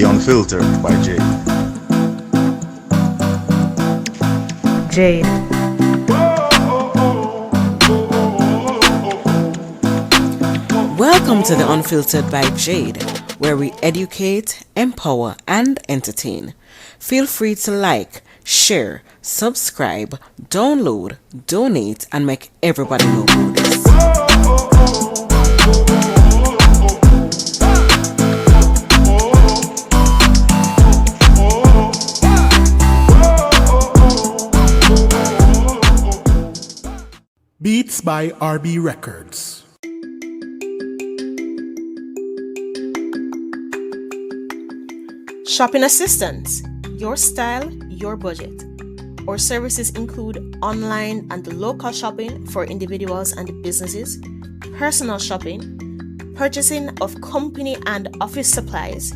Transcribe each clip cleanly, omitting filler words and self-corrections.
The Unfiltered by Jade. Jade. Welcome to The Unfiltered by Jade, where we educate, empower, and entertain. Feel free to like, share, subscribe, download, donate, and make everybody know about this. Beats by RB Records. Shopping assistance, your style, your budget. Our services include online and local shopping for individuals and businesses, personal shopping, purchasing of company and office supplies,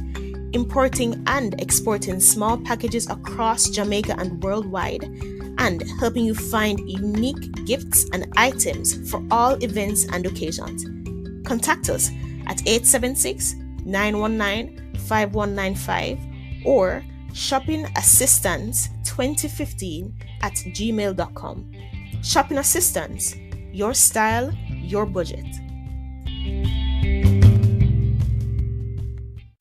importing and exporting small packages across Jamaica and worldwide, and helping you find unique gifts and items for all events and occasions. Contact us at 876-919-5195 or shoppingassistance2015@gmail.com. Shopping Assistance, your style, your budget.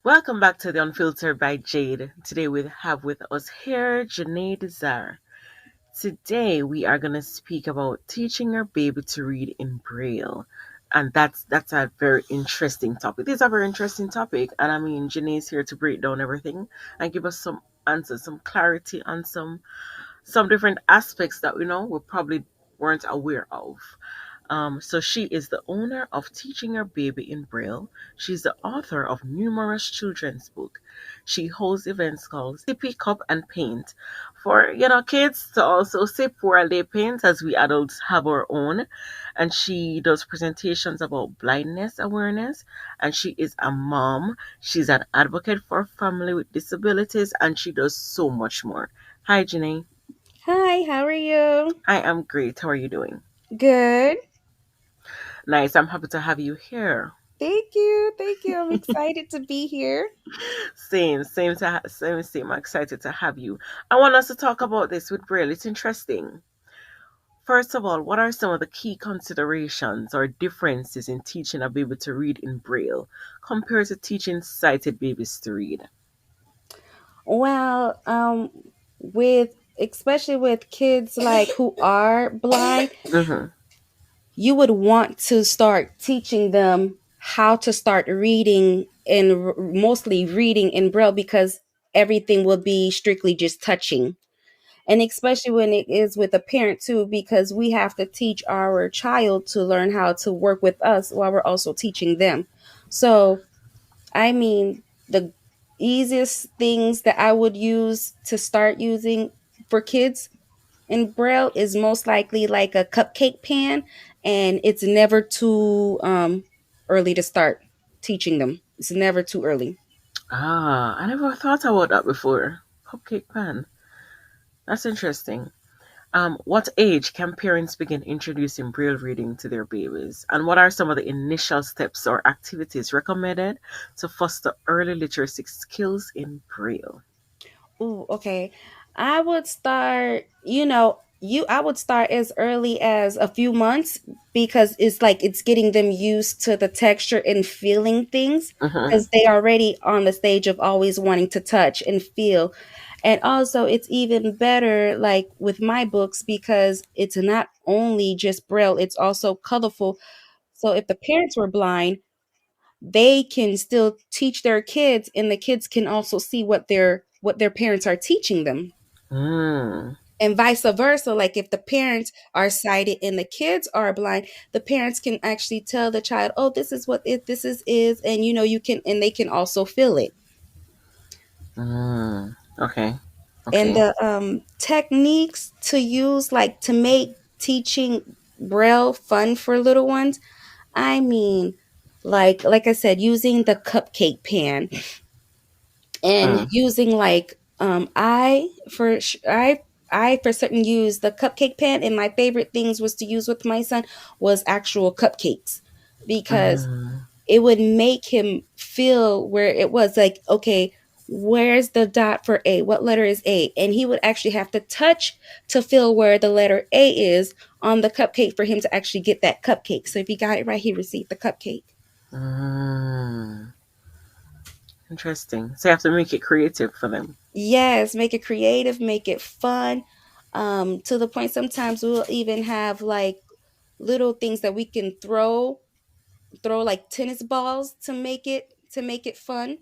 Welcome back to The Unfiltered by Jade. Today we have with us here Janie Desir. Today we are going to speak about teaching our baby to read in Braille. And that's a very interesting topic. This is a very interesting topic. And I mean, Janie is here to break down everything and give us some answers, some clarity on some different aspects that we probably weren't aware of. So she is the owner of Teaching Her Baby in Braille. She's the author of numerous children's books. She holds events called Sippy Cup and Paint for kids to also sip while they paint, as we adults have our own. And she does presentations about blindness awareness. And she is a mom. She's an advocate for family with disabilities, and she does so much more. Hi, Janie. Hi, how are you? I am great. How are you doing? Good. Nice. I'm happy to have you here. Thank you. I'm excited to be here. Same. I'm excited to have you. I want us to talk about this with Braille. It's interesting. First of all, what are some of the key considerations or differences in teaching a baby to read in Braille compared to teaching sighted babies to read? Well, especially with kids like who are blind, Mm-hmm. you would want to start teaching them how to start reading and mostly reading in Braille because everything will be strictly just touching. And especially when it is with a parent too, because we have to teach our child to learn how to work with us while we're also teaching them. So, I mean, the easiest things that I would use to start using for kids in Braille is most likely like a cupcake pan, and it's never too early to start teaching them. It's never too early. I never thought about that before. Cupcake pan. That's interesting. What age can parents begin introducing Braille reading to their babies? And what are some of the initial steps or activities recommended to foster early literacy skills in Braille? Ooh, okay. I would start, I would start as early as a few months because it's like it's getting them used to the texture and feeling things Mm-hmm. because they already on the stage of always wanting to touch and feel. And also it's even better like with my books because it's not only just Braille, it's also colorful. So if the parents were blind, they can still teach their kids and the kids can also see what their parents are teaching them, Mm. and vice versa. Like if the parents are sighted and the kids are blind, the parents can actually tell the child, oh, this is what this is, and you can, and they can also feel it. Mm. Okay. And Okay. the techniques to use like to make teaching Braille fun for little ones, I mean, like I said, using the cupcake pan and Mm. using like I for certain use the cupcake pan, and my favorite things was to use with my son was actual cupcakes because Mm. it would make him feel where it was like, okay, Where's the dot for A? What letter is A? And he would actually have to touch to feel where the letter A is on the cupcake for him to actually get that cupcake. So if he got it right, he received the cupcake. Mm, interesting. So you have to make it creative for them. Yes, make it creative, make it fun. To the point sometimes we'll even have like little things that we can throw like tennis balls to make it fun.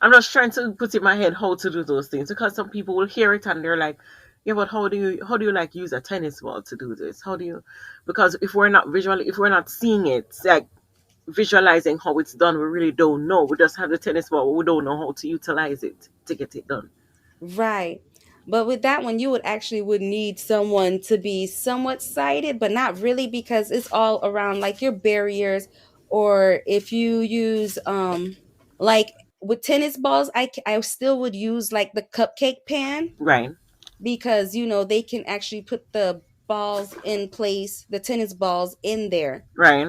I'm just trying to put in my head how to do those things because some people will hear it and they're like, "Yeah, but how do you like use a tennis ball to do this? How do you?" Because if we're not seeing it, like visualizing how it's done, we really don't know. We just have the tennis ball, but we don't know how to utilize it to get it done. Right. But with that one, you would actually would need someone to be somewhat sighted, but not really because it's all around like your barriers. Or if you use like with tennis balls, I still would use like the cupcake pan Right, because they can actually put the balls in place, the tennis balls in there. right.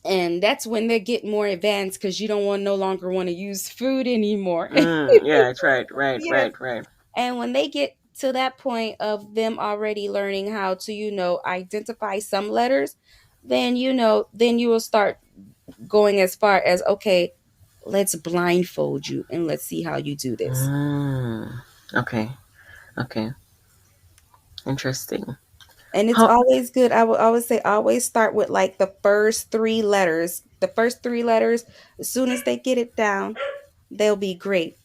And that's when they get more advanced because you don't want no longer want to use food anymore. Yeah, it's right, right, Yes. right, right. And when they get to that point of them already learning how to, identify some letters, then you will start going as far as, okay, let's blindfold you and let's see how you do this. Okay, okay, interesting. And it's How always good. I would always say, always start with like the first three letters. The first three letters, as soon as they get it down, they'll be great.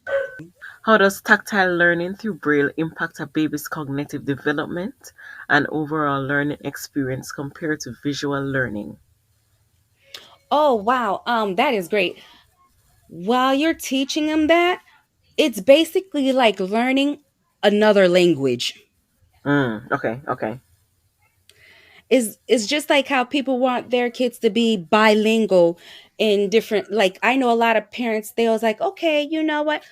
how does tactile learning through Braille impact a baby's cognitive development and overall learning experience compared to visual learning? Oh, wow. That is great. While you're teaching them that, it's basically like learning another language. Okay, okay. Is just like how people want their kids to be bilingual in different, like I know a lot of parents, they was like, okay, you know what,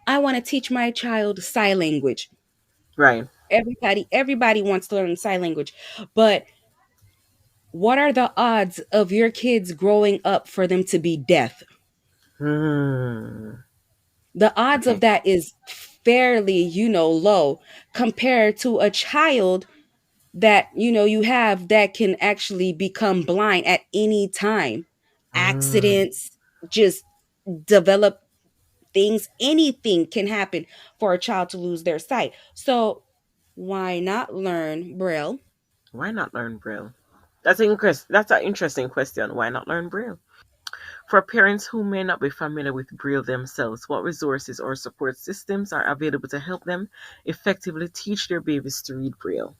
I want to teach my child sign language. Right. Everybody wants to learn sign language, but what are the odds of your kids growing up for them to be deaf? Hmm. The odds of Okay. that is fairly, low compared to a child that you have that can actually become blind at any time. Mm. Accidents, just develop things, anything can happen for a child to lose their sight. So why not learn Braille? Why not learn Braille? That's an interesting question. Why not learn Braille? For parents who may not be familiar with Braille themselves, what resources or support systems are available to help them effectively teach their babies to read Braille?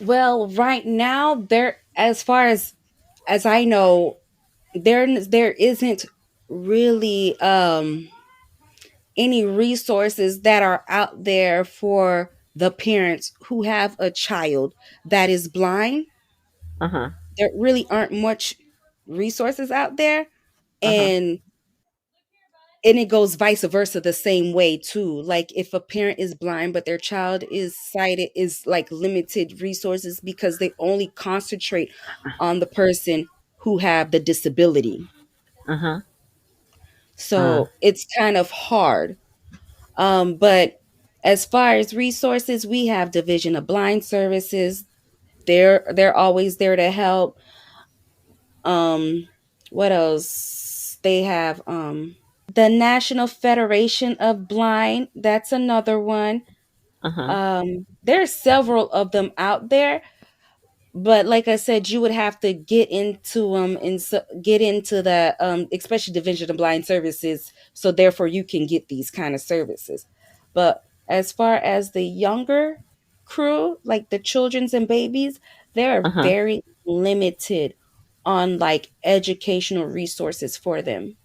Well, right now, there, as far as I know, there isn't really any resources that are out there for the parents who have a child that is blind. Uh-huh. There really aren't much resources out there, Uh-huh. and it goes vice versa the same way too. Like if a parent is blind but their child is sighted, is like limited resources because they only concentrate on the person who have the disability. Uh-huh. Mm. So it's kind of hard. But as far as resources, we have Division of Blind Services. They're always there to help. Um, what else? They have the National Federation of Blind. That's another one. Uh-huh. There's several of them out there, but like I said, you would have to get into them and get into the especially Division of Blind Services, so therefore you can get these kind of services. But as far as the younger crew, like the children's and babies, they're Uh-huh. very limited on like educational resources for them,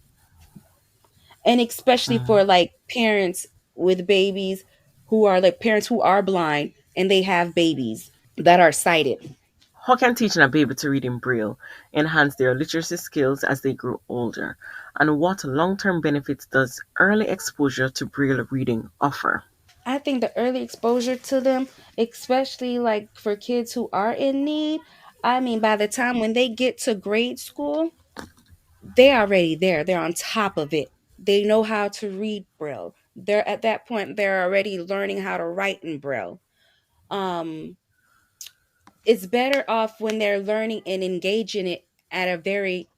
and especially Mm. for like parents with babies who are like parents who are blind and they have babies that are sighted. How can teaching a baby to read in Braille enhance their literacy skills as they grow older? And what long-term benefits does early exposure to Braille reading offer? I think the early exposure to them, especially like for kids who are in need, I mean, by the time when they get to grade school, they're already there. They're on top of it. they know how to read Braille. They're at that point, they're already learning how to write in Braille. Um, it's better off when they're learning and engaging it at a very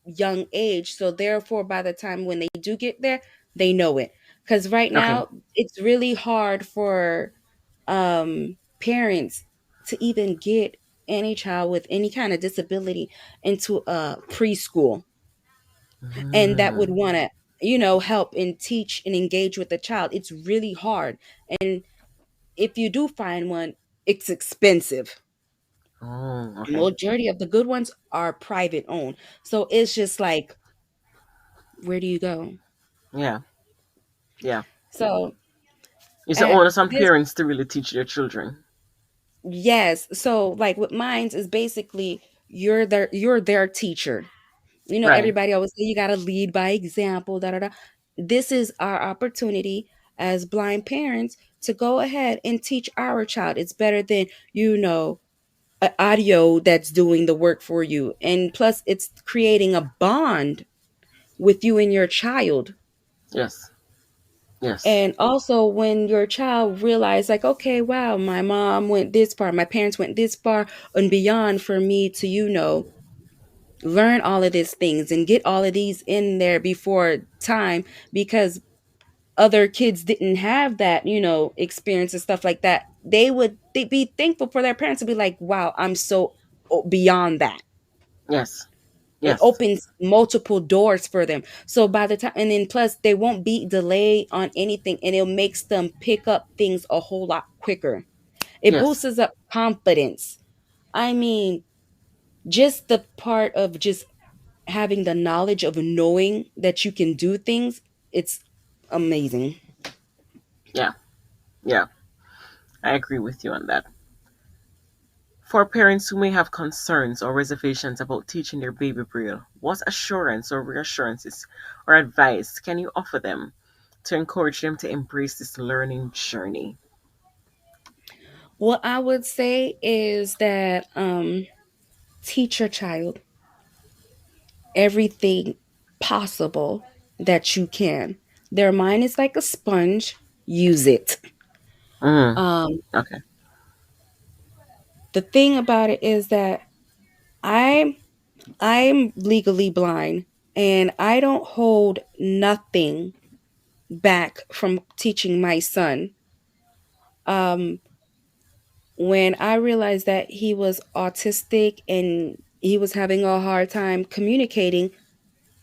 young age. So therefore, by the time when they do get there, they know it. Because right Okay. now, it's really hard for parents to even get any child with any kind of disability into a preschool, and that would Mm. want to help and teach and engage with the child. It's really hard, and if you do find one, it's expensive. Oh, okay. Majority of the good ones are private owned, so it's just like, where do you go? Yeah. Yeah. So It's the at onus on this parents to really teach their children. yes, so like with mines is basically you're their teacher. Right. Everybody always say you got to lead by example, da da da. This is our opportunity as blind parents to go ahead and teach our child. It's better than, an audio that's doing the work for you. And plus, it's creating a bond with you and your child. Yes. Yes. And also, when your child realize, like, okay, wow, my mom went this far, my parents went this far and beyond for me to, learn all of these things and get all of these in there before time, because other kids didn't have that experience and stuff like that. They'd be thankful for their parents to be like, wow, I'm so beyond that. Yes. It Yes. opens multiple doors for them, so by the time, and then plus they won't be delayed on anything, and it makes them pick up things a whole lot quicker. It Yes. boosts up confidence. I mean, just the part of just having the knowledge of knowing that you can do things, it's amazing. Yeah. Yeah. I agree with you on that. For parents who may have concerns or reservations about teaching their baby Braille, what assurance or reassurances or advice can you offer them to encourage them to embrace this learning journey? What I would say is that teach your child everything possible that you can. Their mind is like a sponge. Use it. Mm. Um, Okay. the thing about it is that I'm I'm legally blind, and I don't hold nothing back from teaching my son. Um, when I realized that he was autistic and he was having a hard time communicating,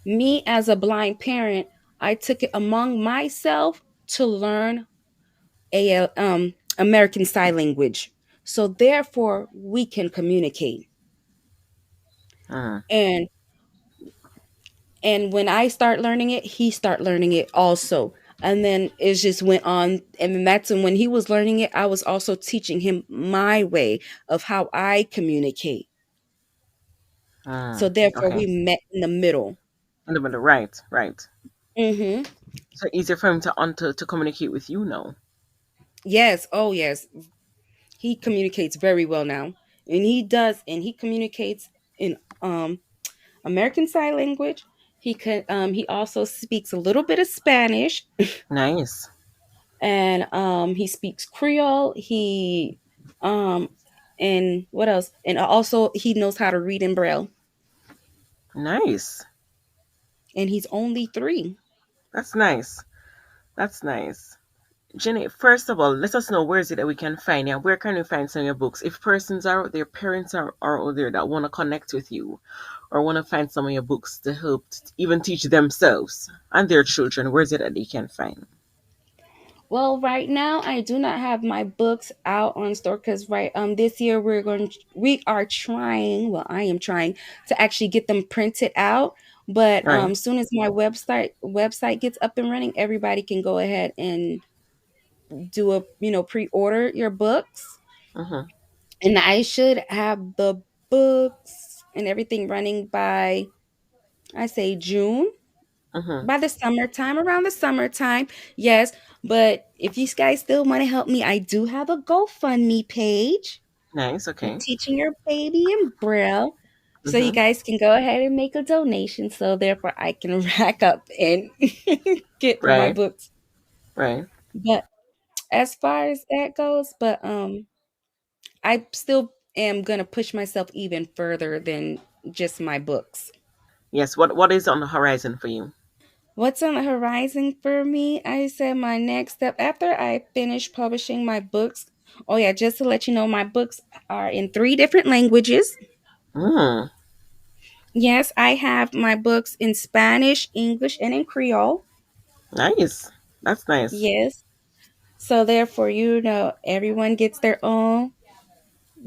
me as a blind parent, I took it among myself to learn American Sign Language. So therefore, we can communicate. Mm. And when I start learning it, he start learning it also. And then it just went on, and then that's when he was learning it, I was also teaching him my way of how I communicate. So Mm. therefore, Okay. we met in the middle. In the middle. Right. Right. Hmm. So easier for him to communicate with you now. Yes. Oh, yes. He communicates very well now, and he does, and he communicates in American Sign Language. He also speaks a little bit of Spanish, Nice. and he speaks Creole. He um and what else? And also he knows how to read in Braille. Nice. And he's only 3. That's nice. That's nice. Jenny, first of all, let us know where is it that we can find you. Where can we find some of your books? If persons are out there, parents are out there that want to connect with you or want to find some of your books to help even teach themselves and their children, where is it that they can find? Well, right now I do not have my books out on store because this year we are trying. Well, I am trying to actually get them printed out. But Right. soon as my website gets up and running, everybody can go ahead and do a pre-order your books, Mm-hmm. and I should have the books and everything running by, I say, June, Mm-hmm. by the summertime, around the summertime. Yes, but if you guys still want to help me, I do have a GoFundMe page Nice. for Okay. teaching your baby in Braille. So you Mm-hmm. guys can go ahead and make a donation so therefore I can rack up and get through my Right. books. Right. But as far as that goes, but I still am gonna push myself even further than just my books. Yes. What is on the horizon for you? What's on the horizon for me? I said my next step after I finish publishing my books. Oh yeah, just to let you know, my books are in 3 different languages. Mm, Yes, I have my books in Spanish, English, and in Creole. nice. That's nice. Yes. So therefore, everyone gets their own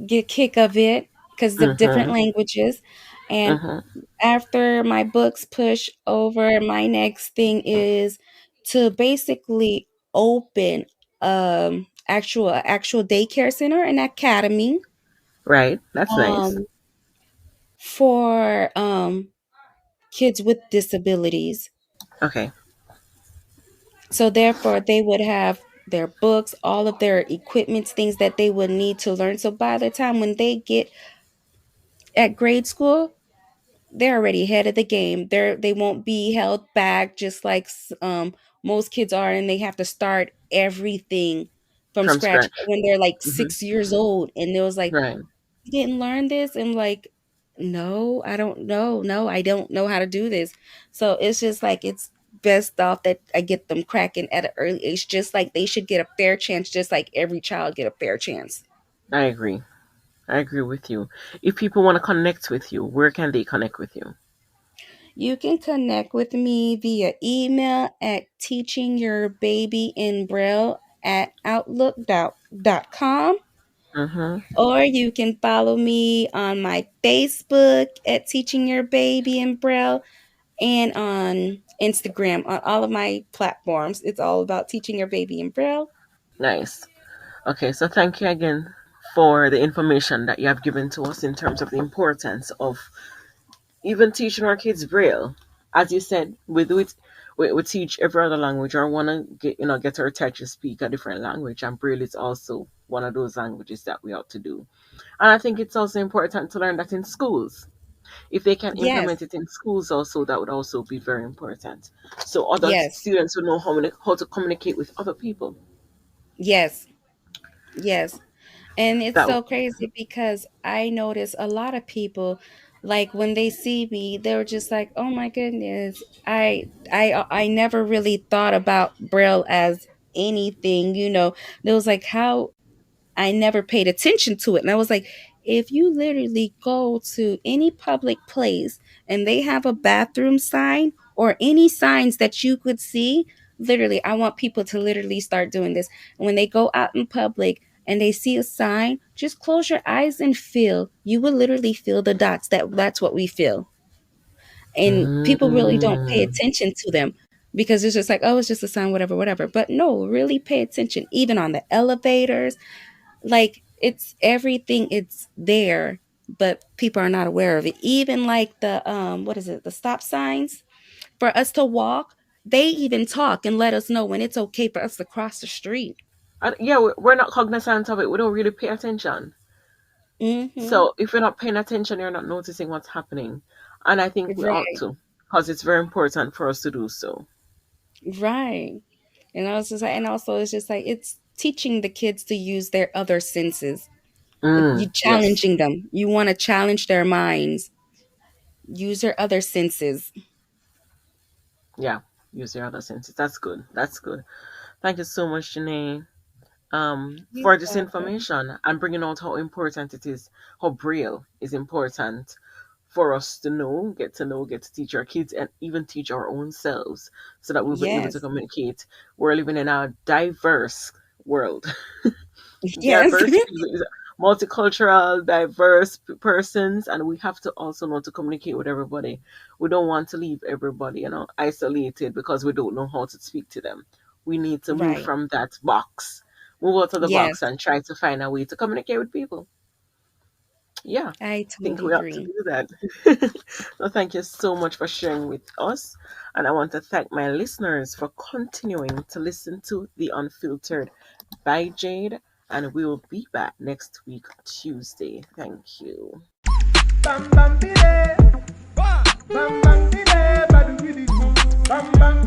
get kick of it because of different Mm-hmm. languages. And Mm-hmm. after my books push over, my next thing is to basically open actual daycare center and academy Right. That's nice. um for kids with disabilities. Okay. So therefore they would have their books, all of their equipments, things that they would need to learn. So by the time when they get at grade school, they're already ahead of the game. They won't be held back just like most kids are, and they have to start everything from From scratch scratch. when they're like Mm-hmm. 6 years old. And it was like, Right. you didn't learn this? And like, no, I don't know. No, I don't know how to do this. So it's just like it's best off that I get them cracking at an early age, just like they should get a fair chance, just like every child get a fair chance. I agree. I agree with you. If people want to connect with you, where can they connect with you? You can connect with me via email at teachingyourbabyinbraille at outlook.com, Mm-hmm. or you can follow me on my Facebook at Teaching Your Baby in Braille and on Instagram, on all of my platforms. It's all about teaching your baby in Braille. Nice. Okay, so thank you again for the information that you have given to us in terms of the importance of even teaching our kids Braille. As you said, we do it. We teach every other language, or want to get our child to speak a different language, and Braille is also one of those languages that we ought to do. And I think it's also important to learn that in schools. If they can implement Yes, it in schools also, that would also be very important. So other yes, students would know how to communicate with other people. yes, yes. And it's That so crazy because I notice a lot of people, like when they see me, they're just like, "Oh my goodness, I never really thought about Braille as anything." There was like how I never paid attention to it. And I was like, if you literally go to any public place and they have a bathroom sign or any signs that you could see, literally, I want people to literally start doing this. And when they go out in public and they see a sign, just close your eyes and feel. You will literally feel the dots. That's what we feel. And people really don't pay mm, attention to them because it's just like, oh, it's just a sign, whatever, whatever. But no, really pay attention, even on the elevators, like it's everything, it's there, but people are not aware of it. Even like the what is it, the stop signs for us to walk, they even talk and let us know when it's okay for us to cross the street. and yeah, we're not cognizant of it. We don't really pay attention. Mm-hmm. So if you're not paying attention, you're not noticing what's happening. And I think we ought Right, to, because it's very important for us to do so. right. And I was just like, and also it's just like it's teaching the kids to use their other senses. You Yes. challenging them, you want to challenge their minds, use their other senses. Yeah. Use your other senses. That's good. That's good. Thank you so much, Janae, You're for this welcome. information and bringing out how important it is, how Braille is important for us to know, get to teach our kids, and even teach our own selves so that we'll be able to Yes. communicate. We're living in a diverse world. Yes. Diverse people, multicultural, diverse persons, and we have to also know to communicate with everybody. We don't want to leave everybody, isolated because we don't know how to speak to them. We need to move Right. from that box, move out of the Yes, box, and try to find a way to communicate with people. Yeah, I I think totally we have to agree. do that. So thank you so much for sharing with us. And I want to thank my listeners for continuing to listen to The Unfiltered by Jade. And we will be back next week, Tuesday. Thank you. bam bam bide, bam bam bide, badu bidi bam bam